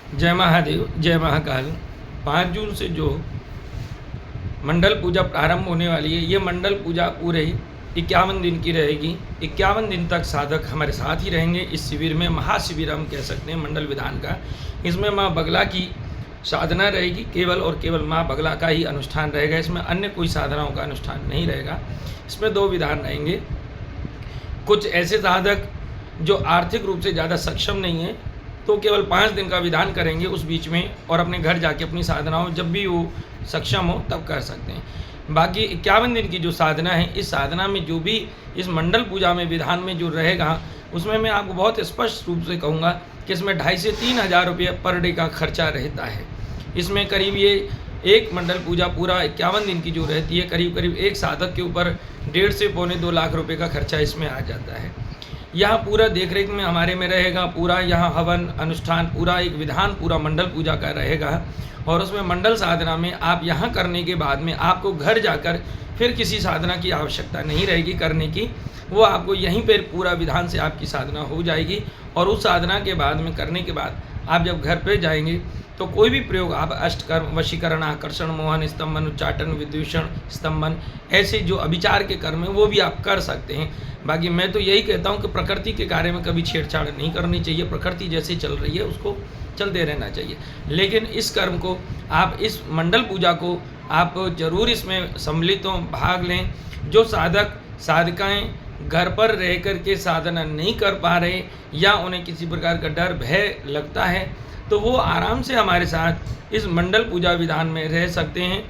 जय महादेव, जय महाकाल। 5 जून से जो मंडल पूजा प्रारंभ होने वाली है, ये मंडल पूजा पूरे 51 दिन की रहेगी। 51 दिन तक साधक हमारे साथ ही रहेंगे इस शिविर में। महाशिविर हम कह सकते हैं मंडल विधान का। इसमें माँ बगला की साधना रहेगी, केवल और केवल माँ बगला का ही अनुष्ठान रहेगा। इसमें अन्य कोई साधनाओं का अनुष्ठान नहीं रहेगा। इसमें 2 विधान रहेंगे। कुछ ऐसे साधक जो आर्थिक रूप से ज़्यादा सक्षम नहीं है, तो केवल 5 दिन का विधान करेंगे उस बीच में, और अपने घर जाके अपनी साधनाओं जब भी वो सक्षम हो तब कर सकते हैं। बाकी 51 दिन की जो साधना है, इस साधना में जो भी इस मंडल पूजा में विधान में जो रहेगा, उसमें मैं आपको बहुत स्पष्ट रूप से कहूँगा कि इसमें 2,500 से 3,000 रुपये पर डे का खर्चा रहता है। इसमें करीब ये एक मंडल पूजा पूरा 51 दिन की जो रहती है, करीब करीब एक साधक के ऊपर 1.5 से पौने 2 लाख रुपये का खर्चा इसमें आ जाता है। यहाँ पूरा देखरेख में हमारे में रहेगा, पूरा यहाँ हवन अनुष्ठान, पूरा एक विधान पूरा मंडल पूजा का रहेगा। और उसमें मंडल साधना में आप यहाँ करने के बाद में आपको घर जाकर फिर किसी साधना की आवश्यकता नहीं रहेगी करने की। वो आपको यहीं पर पूरा विधान से आपकी साधना हो जाएगी। और उस साधना के बाद में करने के बाद आप जब घर पे जाएंगे तो कोई भी प्रयोग आप अष्टकर्म, वशीकरण, आकर्षण, मोहन, स्तंभन, उच्चाटन, विदूषण, स्तंभन, ऐसे जो अभिचार के कर्म हैं वो भी आप कर सकते हैं। बाकी मैं तो यही कहता हूँ कि प्रकृति के कार्य में कभी छेड़छाड़ नहीं करनी चाहिए। प्रकृति जैसे चल रही है उसको चलते रहना चाहिए। लेकिन इस कर्म को आप, इस मंडल पूजा को आप जरूर इसमें सम्मिलित हों, भाग लें। जो साधक साधिकाएँ घर पर रह कर के साधना नहीं कर पा रहे या उन्हें किसी प्रकार का डर भय लगता है, तो वो आराम से हमारे साथ इस मंडल पूजा विधान में रह सकते हैं।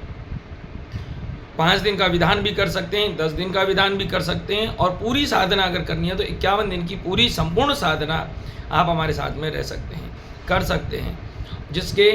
5 दिन का विधान भी कर सकते हैं, 10 दिन का विधान भी कर सकते हैं। और पूरी साधना अगर करनी है तो 51 दिन की पूरी संपूर्ण साधना आप हमारे साथ में रह सकते हैं, कर सकते हैं। जिसके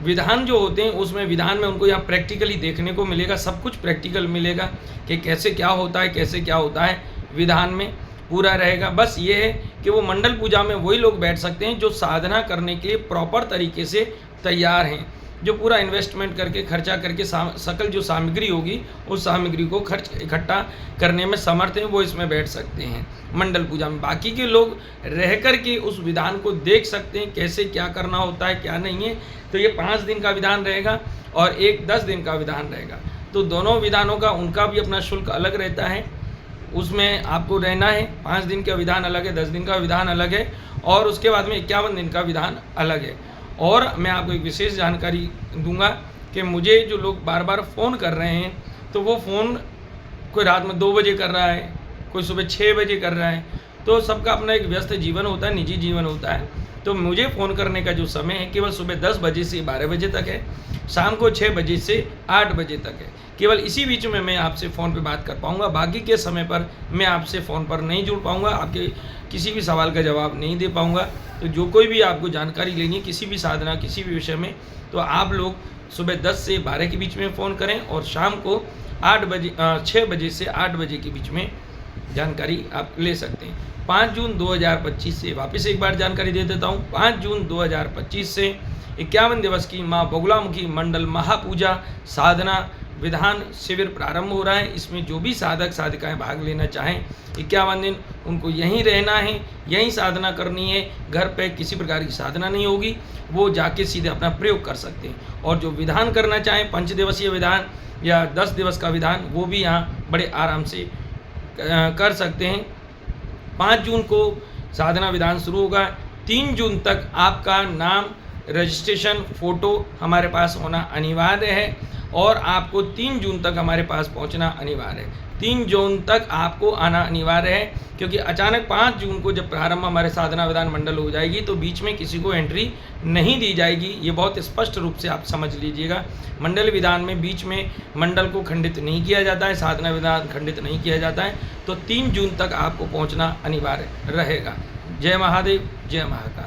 विधान जो होते हैं उसमें विधान में उनको यहाँ प्रैक्टिकली देखने को मिलेगा, सब कुछ प्रैक्टिकल मिलेगा कि कैसे क्या होता है, कैसे क्या होता है विधान में पूरा रहेगा। बस ये है कि वो मंडल पूजा में वही लोग बैठ सकते हैं जो साधना करने के लिए प्रॉपर तरीके से तैयार हैं, जो पूरा इन्वेस्टमेंट करके खर्चा करके सकल जो सामग्री होगी उस सामग्री को खर्च इकट्ठा करने में समर्थ हैं, वो इसमें बैठ सकते हैं मंडल पूजा में। बाकी के लोग रह कर के उस विधान को देख सकते हैं कैसे क्या करना होता है क्या नहीं है। तो ये 5 दिन का विधान रहेगा और एक 10 दिन का विधान रहेगा। तो दोनों विधानों का उनका भी अपना शुल्क अलग रहता है, उसमें आपको रहना है। 5 दिन का विधान अलग है, 10 दिन का विधान अलग है, और उसके बाद में 51 दिन का विधान अलग है। और मैं आपको एक विशेष जानकारी दूंगा कि मुझे जो लोग बार बार फ़ोन कर रहे हैं, तो वो फ़ोन कोई रात में 2 बजे कर रहा है, कोई सुबह 6 बजे कर रहा है। तो सबका अपना एक व्यस्त जीवन होता है, निजी जीवन होता है। तो मुझे फ़ोन करने का जो समय है केवल सुबह 10 बजे से 12 बजे तक है, शाम को 6 बजे से 8 बजे तक है। केवल इसी बीच में मैं आपसे फ़ोन पे बात कर पाऊँगा। बाकी के समय पर मैं आपसे फ़ोन पर नहीं जुड़ पाऊँगा, आपके किसी भी सवाल का जवाब नहीं दे पाऊँगा। तो जो कोई भी आपको जानकारी लेनी है किसी भी साधना, किसी भी विषय में, तो आप लोग सुबह 10 से 12 के बीच में फ़ोन करें और शाम को 6 बजे से 8 बजे के बीच में जानकारी आप ले सकते हैं। 5 जून 2025 से वापस एक बार जानकारी दे देता हूँ। 5 जून 2025 से 51 दिवस की माँ बगुलामुखी मंडल महापूजा साधना विधान शिविर प्रारंभ हो रहा है। इसमें जो भी साधक साधिकाएं भाग लेना चाहें, 51 दिन उनको यहीं रहना है, यहीं साधना करनी है। घर पे किसी प्रकार की साधना नहीं होगी, वो जाके सीधे अपना प्रयोग कर सकते हैं। और जो विधान करना चाहें, 5 दिवसीय विधान या 10 दिवस का विधान, वो भी यहाँ बड़े आराम से कर सकते हैं। 5 जून को साधना विधान शुरू होगा। 3 जून तक आपका नाम, रजिस्ट्रेशन, फ़ोटो हमारे पास होना अनिवार्य है, और आपको 3 जून तक हमारे पास पहुंचना अनिवार्य है। 3 जून तक आपको आना अनिवार्य है, क्योंकि अचानक 5 जून को जब प्रारंभ हमारे साधना विधान मंडल हो जाएगी तो बीच में किसी को एंट्री नहीं दी जाएगी। ये बहुत स्पष्ट रूप से आप समझ लीजिएगा। मंडल विधान में बीच में मंडल को खंडित नहीं किया जाता है, साधना विधान खंडित नहीं किया जाता है। तो 3 जून तक आपको पहुँचना अनिवार्य रहेगा। जय महादेव, जय महाकाल।